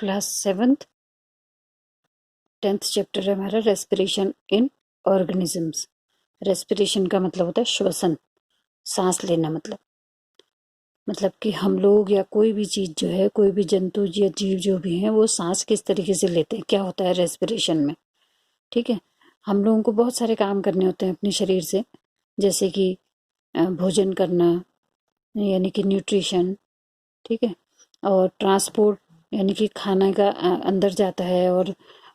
Class 7th 10th chapter है हमारा respiration in organisms. Respiration का मतलब होता है श्वसन, सांस लेना। मतलब कि हम लोग या कोई भी चीज जो है, कोई भी जंतु या जीव जो भी है, वो सांस किस तरीके से लेते हैं, क्या होता है रेस्पिरेशन में। ठीक है, हम लोगों को बहुत सारे काम करने होते हैं अपने शरीर से, जैसे कि भोजन करना यानी कि न्यूट्रिशन, ठीक है, और ट्रांसपोर्ट यानी कि खाना का अंदर जाता है और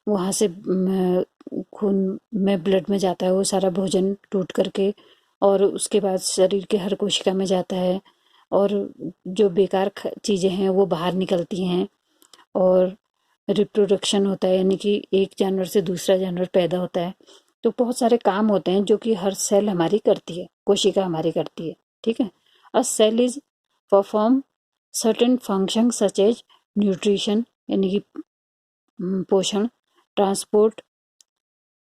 वहाँ से खून में, ब्लड में जाता है वो सारा भोजन टूट करके, और उसके बाद शरीर के हर कोशिका में जाता है, और जो बेकार चीज़ें हैं वो बाहर निकलती हैं, और रिप्रोडक्शन होता है यानी कि एक जानवर से दूसरा जानवर पैदा होता है। तो बहुत सारे काम होते हैं जो कि हर सेल हमारी करती है, कोशिका हमारी करती है। ठीक है, a cell is perform certain function such as nutrition यानी कि पोषण, transport,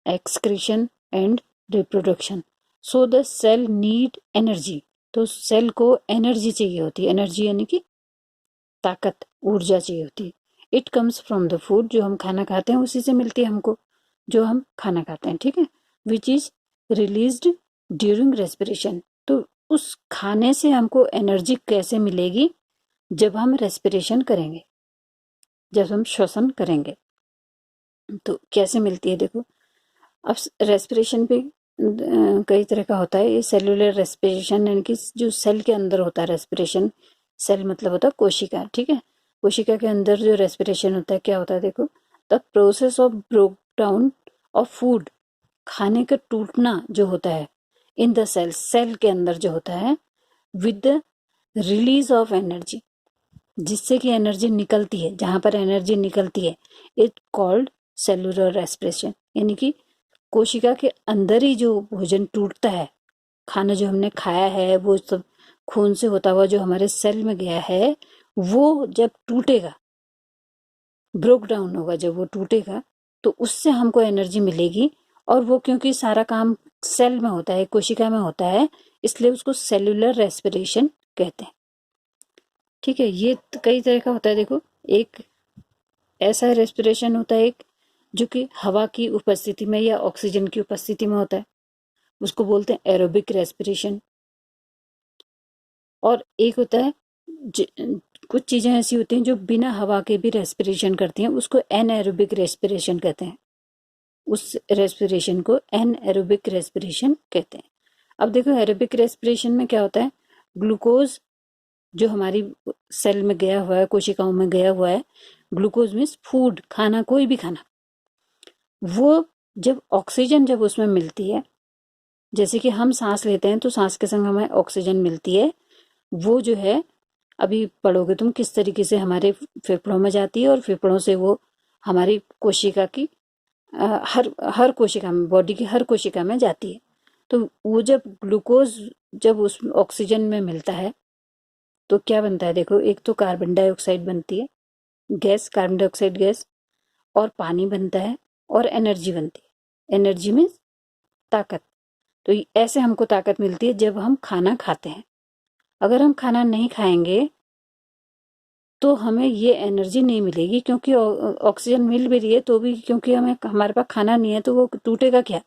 excretion and reproduction. So the cell need energy. तो सेल को एनर्जी चाहिए होती है, एनर्जी यानी कि ताकत, ऊर्जा चाहिए होती है। It comes from the food, जो हम खाना खाते हैं उसी से मिलती है हमको, जो हम खाना खाते हैं। ठीक है, which is released during respiration. तो उस खाने से हमको एनर्जी कैसे मिलेगी? जब हम रेस्पिरेशन करेंगे, जब हम श्वसन करेंगे। तो कैसे मिलती है देखो, अब रेस्पिरेशन भी कई तरह का होता है। ये सेलुलर रेस्पिरेशन यानी कि जो सेल के अंदर होता है रेस्पिरेशन। सेल मतलब होता है कोशिका। ठीक है, कोशिका के अंदर जो रेस्पिरेशन होता है, क्या होता है देखो, the process of broke down of food, खाने का टूटना जो होता है इन द सेल, सेल के अंदर जो होता है, with the release of energy, जिससे कि एनर्जी निकलती है, जहां पर एनर्जी निकलती है, इट कॉल्ड सेलुलर रेस्पिरेशन। यानी कि कोशिका के अंदर ही जो भोजन टूटता है, खाना जो हमने खाया है वो सब खून से होता हुआ जो हमारे सेल में गया है, वो जब टूटेगा, ब्रोक डाउन होगा, जब वो टूटेगा तो उससे हमको एनर्जी मिलेगी। और वो क्योंकि सारा काम सेल में होता है, कोशिका में होता है, इसलिए उसको सेलुलर रेस्पिरेशन कहते हैं। ठीक है, ये कई तरह का होता है। देखो, एक ऐसा रेस्पिरेशन होता है एक जो कि हवा की उपस्थिति में या ऑक्सीजन की उपस्थिति में होता है, उसको बोलते हैं एरोबिक रेस्पिरेशन। और एक होता है कुछ चीजें ऐसी होती हैं जो बिना हवा के भी रेस्पिरेशन करती हैं, उसको एनएरोबिक रेस्पिरेशन कहते हैं। उस रेस्पिरेशन को एनएरोबिक रेस्पिरेशन कहते हैं। अब देखो, एरोबिक रेस्पिरेशन में क्या होता है, ग्लूकोज जो हमारी सेल में गया हुआ है, कोशिकाओं में गया हुआ है, ग्लूकोज मीन्स फूड, खाना, कोई भी खाना, वो जब ऑक्सीजन जब उसमें मिलती है, जैसे कि हम सांस लेते हैं तो सांस के संग हमें ऑक्सीजन मिलती है, वो जो है, अभी पढ़ोगे तुम किस तरीके से हमारे फेफड़ों में जाती है, और फेफड़ों से वो हमारी कोशिका की हर कोशिका में, बॉडी की हर कोशिका में जाती है। तो वो जब ग्लूकोज जब उस ऑक्सीजन में मिलता है तो क्या बनता है देखो, एक तो कार्बन डाइऑक्साइड बनती है गैस, कार्बन डाइऑक्साइड गैस, और पानी बनता है, और एनर्जी बनती है। एनर्जी में ताकत। तो ऐसे हमको ताकत मिलती है जब हम खाना खाते हैं। अगर हम खाना नहीं खाएंगे तो हमें ये एनर्जी नहीं मिलेगी, क्योंकि ऑक्सीजन मिल भी रही है तो भी, क्योंकि हमारे पास खाना नहीं है तो वो टूटेगा क्या,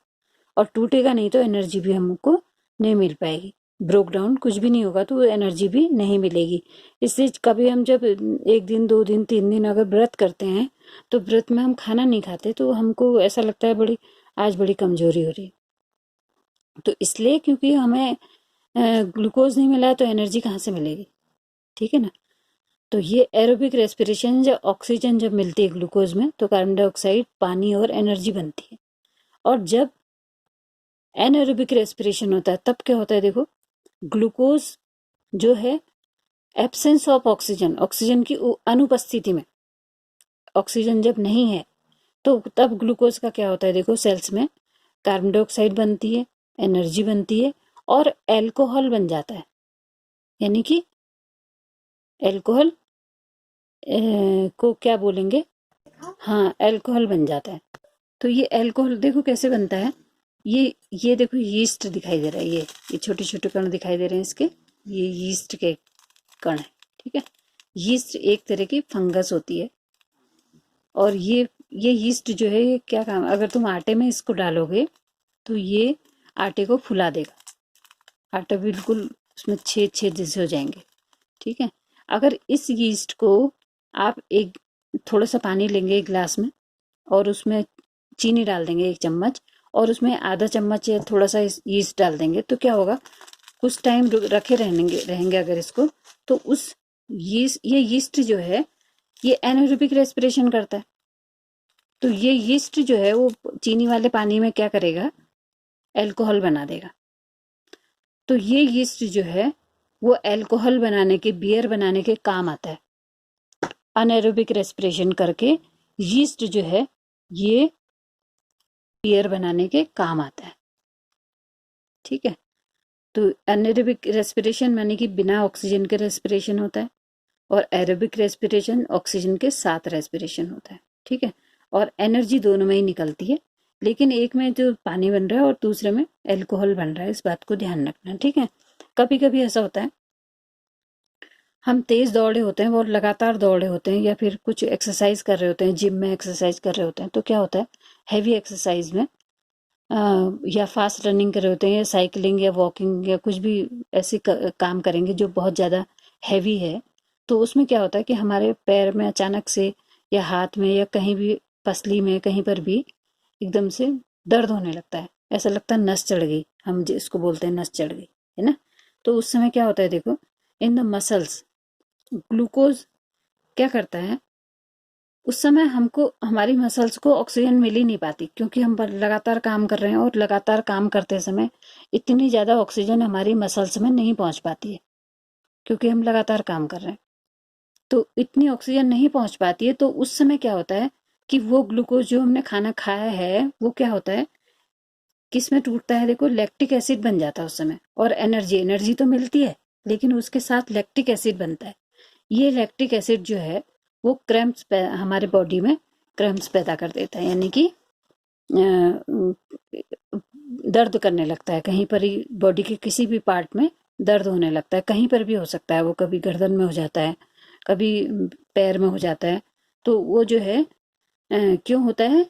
और टूटेगा नहीं तो एनर्जी भी हमको नहीं मिल पाएगी। ब्रोक डाउन कुछ भी नहीं होगा तो एनर्जी भी नहीं मिलेगी। इसलिए कभी हम जब 1 दिन 2 दिन 3 दिन अगर व्रत करते हैं, तो व्रत में हम खाना नहीं खाते तो हमको ऐसा लगता है आज बड़ी कमजोरी हो रही है। तो इसलिए क्योंकि हमें ग्लूकोज नहीं मिला है तो एनर्जी कहाँ से मिलेगी। ठीक है ना, तो ये एरोबिक रेस्पिरेशन, जब ऑक्सीजन जब मिलती है ग्लूकोज में तो कार्बन डाइऑक्साइड, पानी और एनर्जी बनती है। और जब एनएरोबिक रेस्पिरेशन होता है तब क्या होता है देखो, ग्लूकोज जो है, एब्सेंस ऑफ ऑक्सीजन, ऑक्सीजन की अनुपस्थिति में, ऑक्सीजन जब नहीं है तो तब ग्लूकोज का क्या होता है देखो, सेल्स में कार्बन डाइऑक्साइड बनती है, एनर्जी बनती है, और एल्कोहल बन जाता है। यानी कि एल्कोहल को क्या बोलेंगे, हाँ, एल्कोहल बन जाता है। तो ये एल्कोहल देखो कैसे बनता है, ये देखो, यीस्ट दिखाई दे रहा है, ये छोटे छोटे कण दिखाई दे रहे हैं इसके, ये यीस्ट के कण है। ठीक है, यीस्ट एक तरह की फंगस होती है, और ये यीस्ट जो है ये क्या काम, अगर तुम आटे में इसको डालोगे तो ये आटे को फुला देगा, आटा बिल्कुल उसमें छेद छेद जैसे हो जाएंगे, ठीक है। अगर इस यीस्ट को आप एक थोड़ा सा पानी लेंगे एक गिलास में और उसमें चीनी डाल देंगे 1 चम्मच और उसमें आधा चम्मच या थोड़ा सा यीस्ट डाल देंगे तो क्या होगा, कुछ टाइम रखे रहेंगे अगर इसको, तो उस ये यीस्ट जो है ये एनारोबिक रेस्पिरेशन करता है। तो ये यीस्ट जो है वो चीनी वाले पानी में क्या करेगा, अल्कोहल बना देगा। तो ये यीस्ट जो है वो अल्कोहल बनाने के, बियर बनाने के काम आता है। अनएरोबिक रेस्पिरेशन करके यीस्ट जो है ये बियर बनाने के काम आता है, ठीक है। तो अनएरोबिक रेस्पिरेशन माने कि बिना ऑक्सीजन के रेस्पिरेशन होता है और एरोबिक रेस्पिरेशन ऑक्सीजन के साथ रेस्पिरेशन होता है, ठीक है। और एनर्जी दोनों में ही निकलती है, लेकिन एक में जो पानी बन रहा है और दूसरे में अल्कोहल बन रहा है, इस बात को ध्यान रखना, ठीक है। कभी कभी ऐसा होता है हम तेज दौड़े होते हैं और लगातार दौड़े होते हैं या फिर कुछ एक्सरसाइज कर रहे होते हैं, जिम में एक्सरसाइज कर रहे होते हैं, तो क्या होता है हैवी एक्सरसाइज में या फास्ट रनिंग कर रहे होते हैं या साइकिलिंग या वॉकिंग या कुछ भी ऐसे काम करेंगे जो बहुत ज़्यादा हैवी है, तो उसमें क्या होता है कि हमारे पैर में अचानक से या हाथ में या कहीं भी पसली में कहीं पर भी एकदम से दर्द होने लगता है, ऐसा लगता है नस चढ़ गई, हम जिसको बोलते हैं नस चढ़ गई, है ना। तो उस समय क्या होता है, देखो इन द मसल्स ग्लूकोज क्या करता है, उस समय हमको हमारी मसल्स को ऑक्सीजन मिल ही नहीं पाती क्योंकि हम लगातार काम कर रहे हैं और लगातार काम करते समय इतनी ज़्यादा ऑक्सीजन हमारी मसल्स में नहीं पहुंच पाती है क्योंकि हम लगातार काम कर रहे हैं, तो इतनी ऑक्सीजन नहीं पहुंच पाती है। तो उस समय क्या होता है कि वो ग्लूकोज जो हमने खाना खाया है वो क्या होता है, किस में टूटता है, देखो लैक्टिक एसिड बन जाता है उस समय, और एनर्जी तो मिलती है लेकिन उसके साथ लैक्टिक एसिड बनता है। ये लैक्टिक एसिड जो है वो क्रैम्प्स हमारे बॉडी में क्रैम्प्स पैदा कर देता है, यानी कि दर्द करने लगता है, कहीं पर ही बॉडी के किसी भी पार्ट में दर्द होने लगता है, कहीं पर भी हो सकता है, वो कभी गर्दन में हो जाता है, कभी पैर में हो जाता है। तो वो जो है क्यों होता है,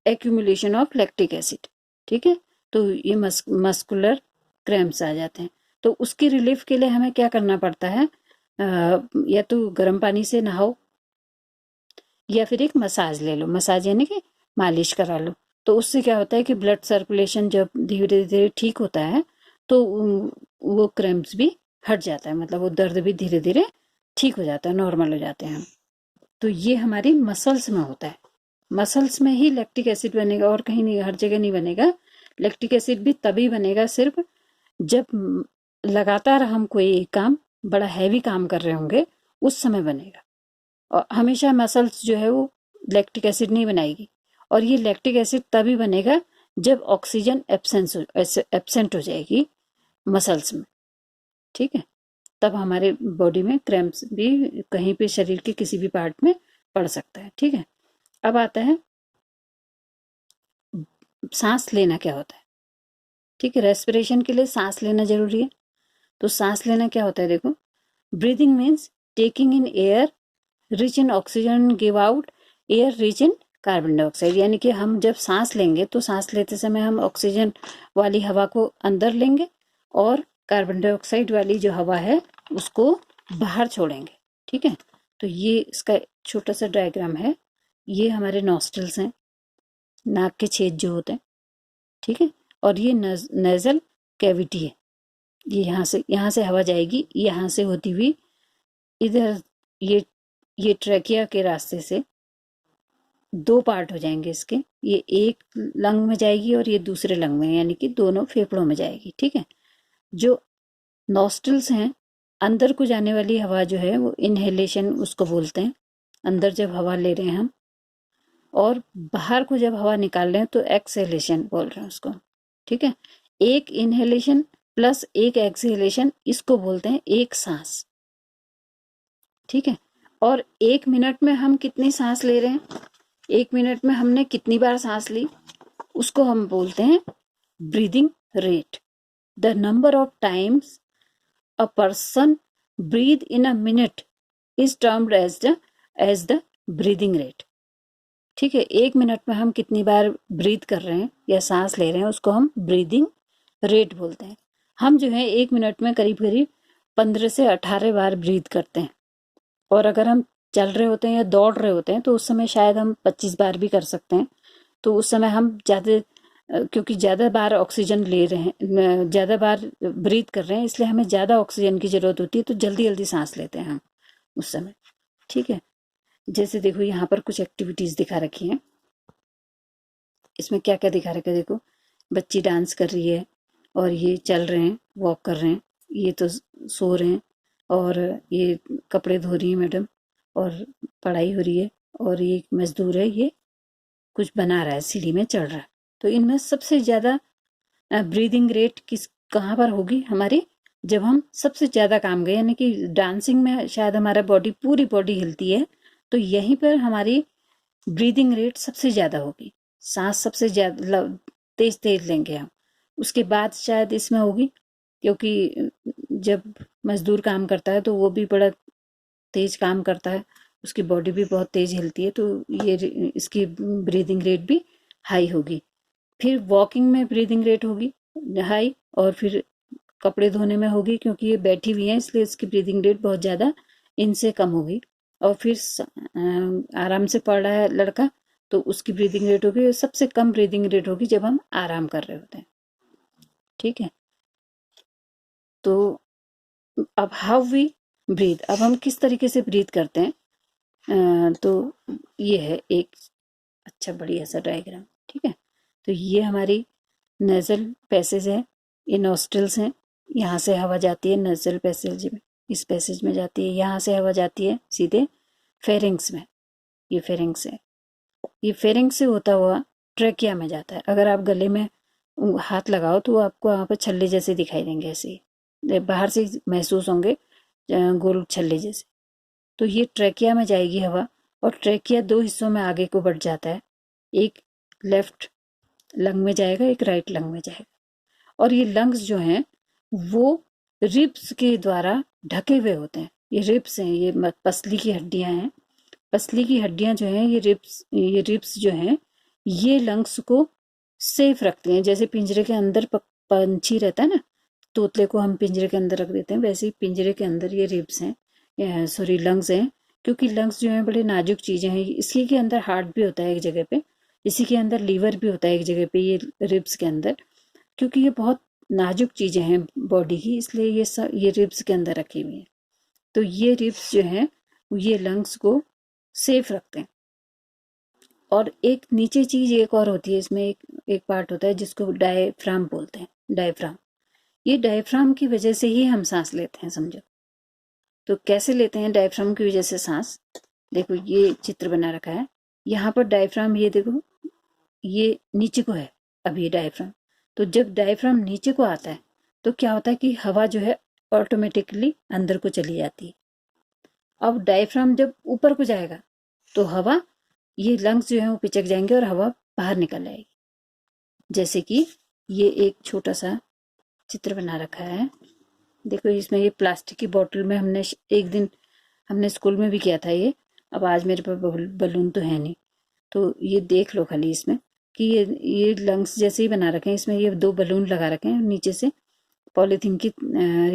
एक्यूमुलेशन ऑफ लैक्टिक एसिड, ठीक है। तो ये मस्कुलर क्रैम्प्स आ जाते हैं। तो उसकी रिलीफ के लिए हमें क्या करना पड़ता है, या तो गर्म पानी से नहाओ या फिर एक मसाज ले लो, मसाज यानी कि मालिश करा लो। तो उससे क्या होता है कि ब्लड सर्कुलेशन जब धीरे धीरे ठीक होता है तो वो क्रैम्प्स भी हट जाता है, मतलब वो दर्द भी धीरे धीरे ठीक हो जाता है, नॉर्मल हो जाते हैं हम। तो ये हमारी मसल्स में होता है, मसल्स में ही लैक्टिक एसिड बनेगा और कहीं नहीं, हर जगह नहीं बनेगा। लैक्टिक एसिड भी तभी बनेगा सिर्फ जब लगातार हम कोई काम, बड़ा हैवी काम कर रहे होंगे, उस समय बनेगा। और हमेशा मसल्स जो है वो लैक्टिक एसिड नहीं बनाएगी, और ये लैक्टिक एसिड तभी बनेगा जब ऑक्सीजन एब्सेंट हो जाएगी मसल्स में, ठीक है। तब हमारे बॉडी में क्रैम्प्स भी कहीं पे शरीर के किसी भी पार्ट में पड़ सकता है, ठीक है। अब आता है सांस लेना क्या होता है, ठीक है। रेस्पिरेशन के लिए सांस लेना जरूरी है। तो सांस लेना क्या होता है, देखो breathing means taking in air rich in oxygen, give out air rich in carbon dioxide. यानी कि हम जब सांस लेंगे तो सांस लेते समय हम ऑक्सीजन वाली हवा को अंदर लेंगे और कार्बन डाइऑक्साइड वाली जो हवा है उसको बाहर छोड़ेंगे, ठीक है। तो ये इसका छोटा सा डायग्राम है, ये हमारे नॉस्ट्रल्स हैं, नाक के छेद जो होते हैं, ठीक है। और ये नेजल कैविटी है, ये यहाँ से हवा जाएगी, यहाँ से होती हुई इधर ये ट्रैकिया के रास्ते से 2 पार्ट हो जाएंगे इसके, ये एक लंग में जाएगी और ये दूसरे लंग में, यानी कि दोनों फेफड़ों में जाएगी, ठीक है। जो नॉस्ट्रल्स हैं, अंदर को जाने वाली हवा जो है वो इनहेलेशन उसको बोलते हैं, अंदर जब हवा ले रहे हैं हम, और बाहर को जब हवा निकाल रहे हैं तो एक्सहेलेशन बोल रहे हैं उसको, ठीक है। एक इनहेलेशन प्लस एक एक्सहेलेशन, इसको बोलते हैं एक सांस, ठीक है। और 1 मिनट में हम कितनी सांस ले रहे हैं, 1 मिनट में हमने कितनी बार सांस ली, उसको हम बोलते हैं breathing rate. The number of times a person breathe in a minute is termed as the breathing rate. ठीक है, 1 मिनट में हम कितनी बार ब्रीथ कर रहे हैं या सांस ले रहे हैं उसको हम ब्रीदिंग रेट बोलते हैं। हम जो है 1 मिनट में करीब करीब 15 से 18 बार ब्रीथ करते हैं, और अगर हम चल रहे होते हैं या दौड़ रहे होते हैं तो उस समय शायद हम 25 बार भी कर सकते हैं। तो उस समय हम ज़्यादा, क्योंकि ज़्यादा बार ऑक्सीजन ले रहे हैं, ज़्यादा बार ब्रीथ कर रहे हैं, इसलिए हमें ज़्यादा ऑक्सीजन की ज़रूरत होती है, तो जल्दी जल्दी सांस लेते हैं हम उस समय। ठीक है, जैसे देखो यहाँ पर कुछ एक्टिविटीज़ दिखा रखी हैं। इसमें क्या क्या दिखा रखा है देखो, बच्ची डांस कर रही है, और ये चल रहे हैं, वॉक कर रहे हैं, ये तो सो रहे हैं, और ये कपड़े धो रही है मैडम, और पढ़ाई हो रही है, और ये मजदूर है, ये कुछ बना रहा है, सीढ़ी में चढ़ रहा है। तो इनमें सबसे ज़्यादा ब्रीदिंग रेट कहाँ पर होगी हमारी, जब हम सबसे ज़्यादा काम गए, यानी कि डांसिंग में शायद हमारा पूरी बॉडी हिलती है, तो यहीं पर हमारी ब्रीदिंग रेट सबसे ज़्यादा होगी, सांस सबसे ज़्यादा तेज तेज लेंगे हम। उसके बाद शायद इसमें होगी, क्योंकि जब मजदूर काम करता है तो वो भी बड़ा तेज काम करता है, उसकी बॉडी भी बहुत तेज हिलती है, तो ये इसकी ब्रीदिंग रेट भी हाई होगी। फिर वॉकिंग में ब्रीदिंग रेट होगी हाई, और फिर कपड़े धोने में होगी, क्योंकि ये बैठी हुई है इसलिए इसकी ब्रीदिंग रेट बहुत ज़्यादा इनसे कम होगी। और फिर आराम से पढ़ रहा है लड़का, तो उसकी ब्रीदिंग रेट होगी, सबसे कम ब्रीदिंग रेट होगी जब हम आराम कर रहे होते हैं। ठीक है, तो अब हाउ वी ब्रीथ, अब हम किस तरीके से ब्रीथ करते हैं, तो ये है एक अच्छा बढ़िया सा डायग्राम। ठीक है, तो ये हमारी नेजल पैसेज है, ये नॉस्ट्रल्स हैं, यहाँ से हवा जाती है नेजल पैसेज में, इस पैसेज में जाती है, यहाँ से हवा जाती है सीधे फेरिंग्स में, ये फेरिंग्स है, ये फेरिंग्स से होता हुआ ट्रेकिया में जाता है। अगर आप गले में हाथ लगाओ तो आपको वहाँ पर छल्ले जैसे दिखाई देंगे, ऐसे ही बाहर से महसूस होंगे गोल छल्ले जैसे। तो ये ट्रेकिया में जाएगी हवा, और ट्रेकिया 2 हिस्सों में आगे को बढ़ जाता है, एक लेफ्ट लंग में जाएगा, एक राइट लंग में जाएगा। और ये लंग्स जो हैं वो रिब्स के द्वारा ढके हुए होते हैं। ये रिब्स हैं, ये पसली की हड्डियां हैं, पसली की हड्डियां जो हैं, ये रिब्स जो हैं ये लंग्स को सेफ रखते हैं। जैसे पिंजरे के अंदर पंछी रहता है ना, तोतले को हम पिंजरे के अंदर रख देते हैं, वैसे ही पिंजरे के अंदर ये रिब्स हैं, सॉरी लंग्स हैं, क्योंकि लंग्स जो हैं बड़े नाजुक चीज़ें हैं। इसी के अंदर हार्ट भी होता है एक जगह पे, इसी के अंदर लीवर भी होता है एक जगह पे, ये रिब्स के अंदर, क्योंकि ये बहुत नाजुक चीज़ें हैं बॉडी की, इसलिए ये रिब्स के अंदर रखी हुई हैं। तो ये रिब्स जो हैं ये लंग्स को सेफ रखते हैं। और एक नीचे चीज़ एक और होती है इसमें, एक पार्ट होता है जिसको डायफ्राम बोलते हैं, डायफ्राम। ये डायफ्राम की वजह से ही हम सांस लेते हैं, समझो। तो कैसे लेते हैं डायफ्राम की वजह से सांस, देखो ये चित्र बना रखा है, यहाँ पर डायफ्राम, ये देखो ये नीचे को है अब ये डायफ्राम। तो जब डायफ्राम नीचे को आता है तो क्या होता है कि हवा जो है ऑटोमेटिकली अंदर को चली जाती है। अब डायफ्राम जब ऊपर को जाएगा तो हवा, ये लंग्स जो है वो पिचक जाएंगे और हवा बाहर निकल आएगी। जैसे कि ये एक छोटा सा चित्र बना रखा है, देखो इसमें ये प्लास्टिक की बोतल में हमने एक दिन हमने स्कूल में भी किया था ये, अब आज मेरे पास बलून तो है नहीं, तो ये देख लो खाली इसमें कि ये लंग्स जैसे ही बना रखे हैं, इसमें ये 2 बलून लगा रखे हैं, नीचे से पॉलीथीन की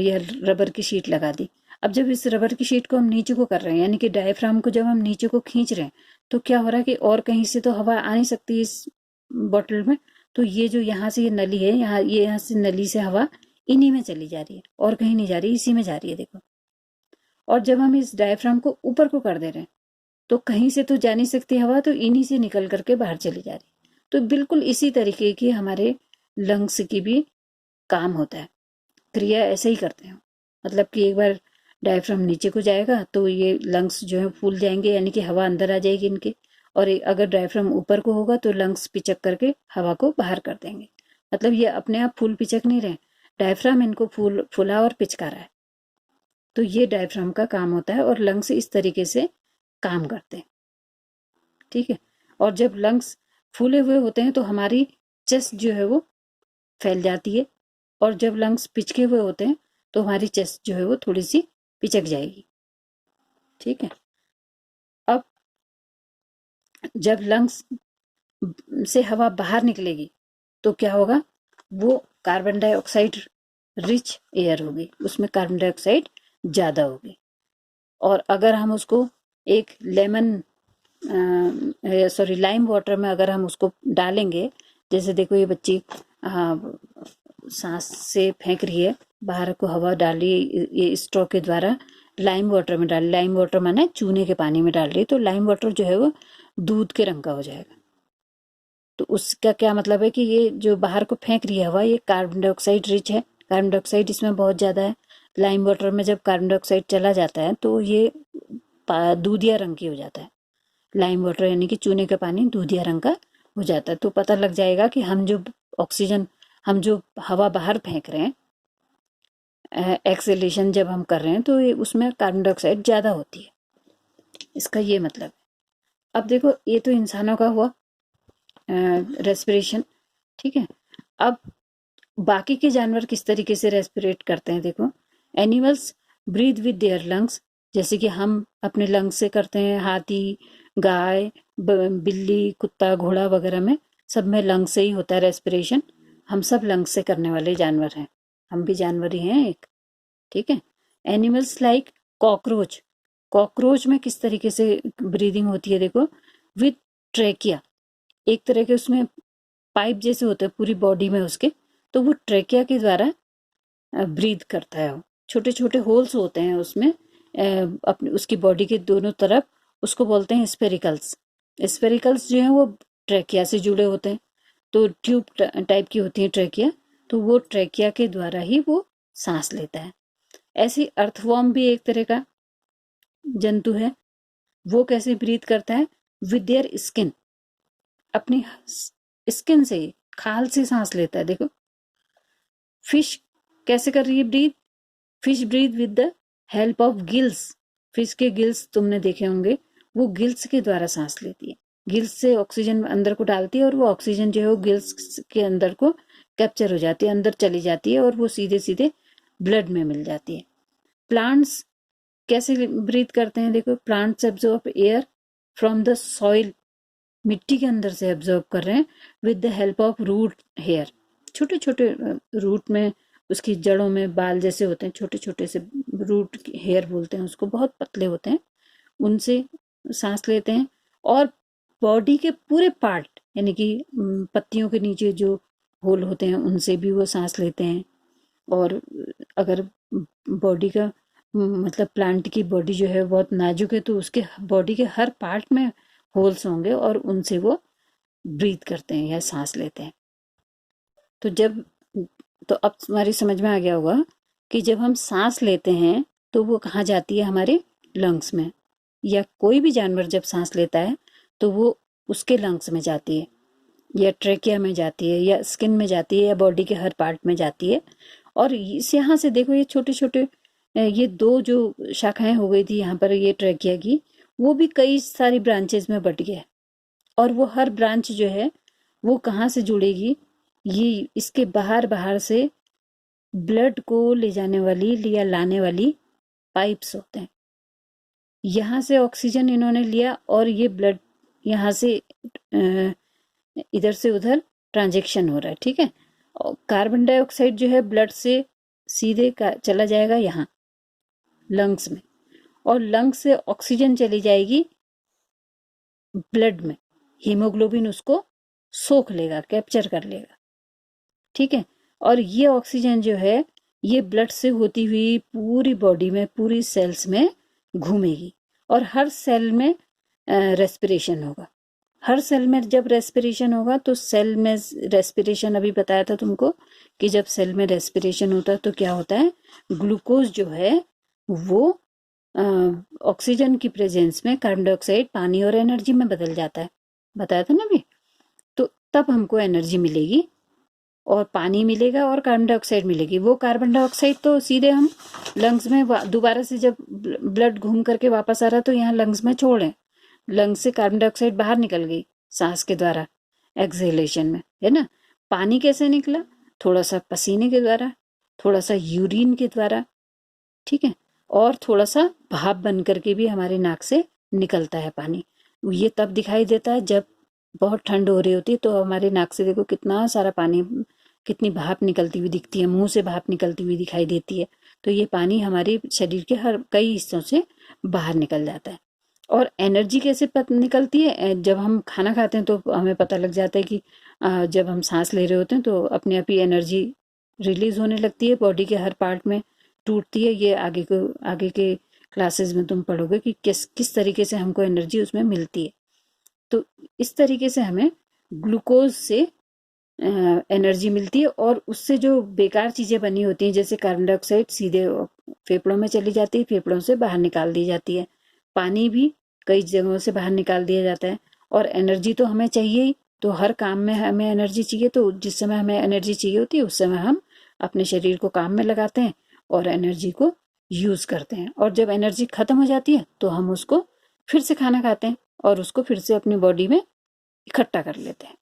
ये रबर की शीट लगा दी। अब जब इस रबर की शीट को हम नीचे को कर रहे हैं, यानी कि डायफ्राम को जब हम नीचे को खींच रहे हैं, तो क्या हो रहा है कि और कहीं से तो हवा आ नहीं सकती इस बॉटल में, तो ये जो यहाँ से ये नली है, यहाँ से नली से हवा इन्हीं में चली जा रही है, और कहीं नहीं जा रही, इसी में जा रही है, देखो। और जब हम इस डायफ्राम को ऊपर को कर दे रहे हैं तो कहीं से तो जा नहीं सकती हवा, तो इन्हीं से निकल करके बाहर चली जा रही है। तो बिल्कुल इसी तरीके की हमारे लंग्स की भी काम होता है, क्रिया ऐसे ही करते हैं। मतलब कि एक बार डायफ्राम नीचे को जाएगा तो ये लंग्स जो है फूल जाएंगे, यानी कि हवा अंदर आ जाएगी इनके, और अगर डायफ्राम ऊपर को होगा तो लंग्स पिचक करके हवा को बाहर कर देंगे। मतलब ये अपने आप फूल पिचक नहीं रहे, डायफ्राम इनको फूला और पिचका रहा है। तो ये डायफ्राम का काम होता है, और लंग्स इस तरीके से काम करते हैं। ठीक है, और जब लंग्स फूले हुए होते हैं तो हमारी चेस्ट जो है वो फैल जाती है, और जब लंग्स पिचके हुए होते हैं तो हमारी चेस्ट जो है वो थोड़ी सी पिचक जाएगी। ठीक है, अब जब लंग्स से हवा बाहर निकलेगी तो क्या होगा, वो कार्बन डाइऑक्साइड रिच एयर होगी, उसमें कार्बन डाइऑक्साइड ज़्यादा होगी। और अगर हम उसको एक लाइम वाटर में अगर हम उसको डालेंगे, जैसे देखो ये बच्ची सांस से फेंक रही है, बाहर को हवा डाली ये स्ट्रॉ के द्वारा लाइम वाटर में डाल, लाइम वाटर माने चूने के पानी में डाल रही है, तो लाइम वाटर जो है वो दूध के रंग का हो जाएगा। तो उसका क्या मतलब है कि ये जो बाहर को फेंक रही है हवा, ये कार्बन डाइऑक्साइड रिच है, कार्बन डाइऑक्साइड इसमें बहुत ज़्यादा है। लाइम वाटर में जब कार्बन डाइऑक्साइड चला जाता है तो ये दूधिया रंग की हो जाता है। लाइम वाटर यानी कि चूने का पानी दूधिया रंग का हो जाता है। तो पता लग जाएगा कि हम जो हवा बाहर फेंक रहे हैं, एक्सेलेशन जब हम कर रहे हैं, तो ये उसमें कार्बन डाइऑक्साइड ज़्यादा होती है, इसका ये मतलब है। अब देखो ये तो इंसानों का हुआ रेस्पिरेशन, ठीक है। अब बाकी के जानवर किस तरीके से रेस्पिरेट करते हैं, देखो। Animals breathe with their lungs, जैसे कि हम अपने लंग्स से करते हैं, हाथी, गाय, बिल्ली, कुत्ता, घोड़ा वगैरह में सब में लंग्स से ही होता है रेस्पिरेशन। हम सब लंग्स से करने वाले जानवर हैं, हम भी जानवर ही हैं एक, ठीक है। एनिमल्स लाइक कॉकरोच, कॉकरोच में किस तरीके से ब्रीदिंग होती है, देखो, विथ ट्रेकिया, एक तरह के उसमें पाइप जैसे होते हैं पूरी बॉडी में उसके, तो वो ट्रेकिया के द्वारा ब्रीथ करता है। छोटे छोटे होल्स होते हैं उसमें अपने उसकी बॉडी के दोनों तरफ, उसको बोलते हैं स्पेरिकल्स। स्पेरिकल्स जो हैं वो ट्रेकिया से जुड़े होते हैं, तो ट्यूब टाइप की होती है ट्रेकिया, तो वो ट्रेकिया के द्वारा ही वो सांस लेता है। ऐसे अर्थवॉर्म भी एक तरह का जंतु है, वो कैसे ब्रीथ करता है, विद देयर स्किन, अपनी स्किन से, खाल से सांस लेता है, देखो। फिश कैसे कर रही है breathe, fish breathe with the help of gills, fish के गिल्स तुमने देखे होंगे, वो गिल्स के द्वारा सांस लेती है, गिल्स से ऑक्सीजन अंदर को डालती है और वो ऑक्सीजन जो है वो गिल्स के अंदर को कैप्चर हो जाती है, अंदर चली जाती है और वो सीधे सीधे ब्लड में मिल जाती है। प्लांट्स कैसे ब्रीथ करते हैं, देखो, plants absorb air from the soil, मिट्टी के अंदर से एब्जॉर्ब कर रहे हैं, with the help of root hair, छोटे छोटे रूट में, उसकी जड़ों में बाल जैसे होते हैं, छोटे छोटे से रूट हेयर बोलते हैं उसको, बहुत पतले होते हैं, उनसे सांस लेते हैं। और बॉडी के पूरे पार्ट यानी कि पत्तियों के नीचे जो होल होते हैं उनसे भी वो सांस लेते हैं। और अगर बॉडी का मतलब प्लांट की बॉडी जो है बहुत नाजुक है, तो उसके बॉडी के हर पार्ट में होल्स होंगे और उनसे वो ब्रीथ करते हैं या सांस लेते हैं। तो अब तुम्हारी समझ में आ गया होगा कि जब हम सांस लेते हैं तो वो कहाँ जाती है, हमारे लंग्स में, या कोई भी जानवर जब सांस लेता है तो वो उसके लंग्स में जाती है, या ट्रेकिया में जाती है, या स्किन में जाती है, या बॉडी के हर पार्ट में जाती है। और इस यहाँ से देखो, ये छोटे छोटे ये दो जो शाखाएं हो गई थी यहाँ पर, ये ट्रेकिया की, वो भी कई सारी ब्रांचेस में बट गया है। और वो हर ब्रांच जो है वो कहाँ से जुड़ेगी, ये इसके बाहर बाहर से ब्लड को ले जाने वाली या लाने वाली पाइप्स होते हैं। यहाँ से ऑक्सीजन इन्होंने लिया और ये ब्लड यहाँ से इधर से उधर ट्रांजेक्शन हो रहा है, ठीक है। और कार्बन डाइऑक्साइड जो है ब्लड से सीधे चला जाएगा यहाँ लंग्स में, और लंग्स से ऑक्सीजन चली जाएगी ब्लड में, हीमोग्लोबिन उसको सोख लेगा, कैप्चर कर लेगा, ठीक है। और ये ऑक्सीजन जो है ये ब्लड से होती हुई पूरी बॉडी में, पूरी सेल्स में घूमेगी, और हर सेल में रेस्पिरेशन होगा। हर सेल में जब रेस्पिरेशन होगा तो सेल में रेस्पिरेशन, अभी बताया था तुमको कि जब सेल में रेस्पिरेशन होता है तो क्या होता है, ग्लूकोज जो है वो ऑक्सीजन की प्रेजेंस में कार्बन डाइऑक्साइड पानी और एनर्जी में बदल जाता है, बताया था ना अभी। तो तब हमको एनर्जी मिलेगी और पानी मिलेगा और कार्बन डाइऑक्साइड मिलेगी। वो कार्बन डाइऑक्साइड तो सीधे हम लंग्स में दोबारा से जब ब्लड घूम करके वापस आ रहा तो यहाँ लंग्स में छोड़े, लंग्स से कार्बन डाइऑक्साइड बाहर निकल गई सांस के द्वारा, एक्सहेलेशन में, है ना। पानी कैसे निकला, थोड़ा सा पसीने के द्वारा, थोड़ा सा यूरिन के द्वारा, ठीक है, और थोड़ा सा भाप बन करके भी हमारे नाक से निकलता है पानी। ये तब दिखाई देता है जब बहुत ठंड हो रही होती है, तो हमारे नाक से देखो कितना सारा पानी, कितनी भाप निकलती हुई दिखती है, मुंह से भाप निकलती हुई दिखाई देती है। तो ये पानी हमारे शरीर के हर कई हिस्सों से बाहर निकल जाता है। और एनर्जी कैसे निकलती है? जब हम खाना खाते हैं तो हमें पता लग जाता है कि जब हम सांस ले रहे होते हैं तो अपने आप ही एनर्जी रिलीज होने लगती है, बॉडी के हर पार्ट में टूटती है। ये आगे के क्लासेस में तुम पढ़ोगे कि किस किस तरीके से हमको एनर्जी उसमें मिलती है। तो इस तरीके से हमें ग्लूकोज से एनर्जी मिलती है, और उससे जो बेकार चीजें बनी होती हैं जैसे कार्बन डाइऑक्साइड सीधे फेफड़ों में चली जाती है, फेफड़ों से बाहर निकाल दी जाती है। पानी भी कई जगहों से बाहर निकाल दिया जाता है। और एनर्जी तो हमें चाहिए ही, तो हर काम में हमें एनर्जी चाहिए, तो जिस समय हमें एनर्जी चाहिए होती है उस समय हम अपने शरीर को काम में लगाते हैं और एनर्जी को यूज करते हैं। और जब एनर्जी खत्म हो जाती है तो हम उसको फिर से खाना खाते हैं और उसको फिर से अपनी बॉडी में इकट्ठा कर लेते हैं।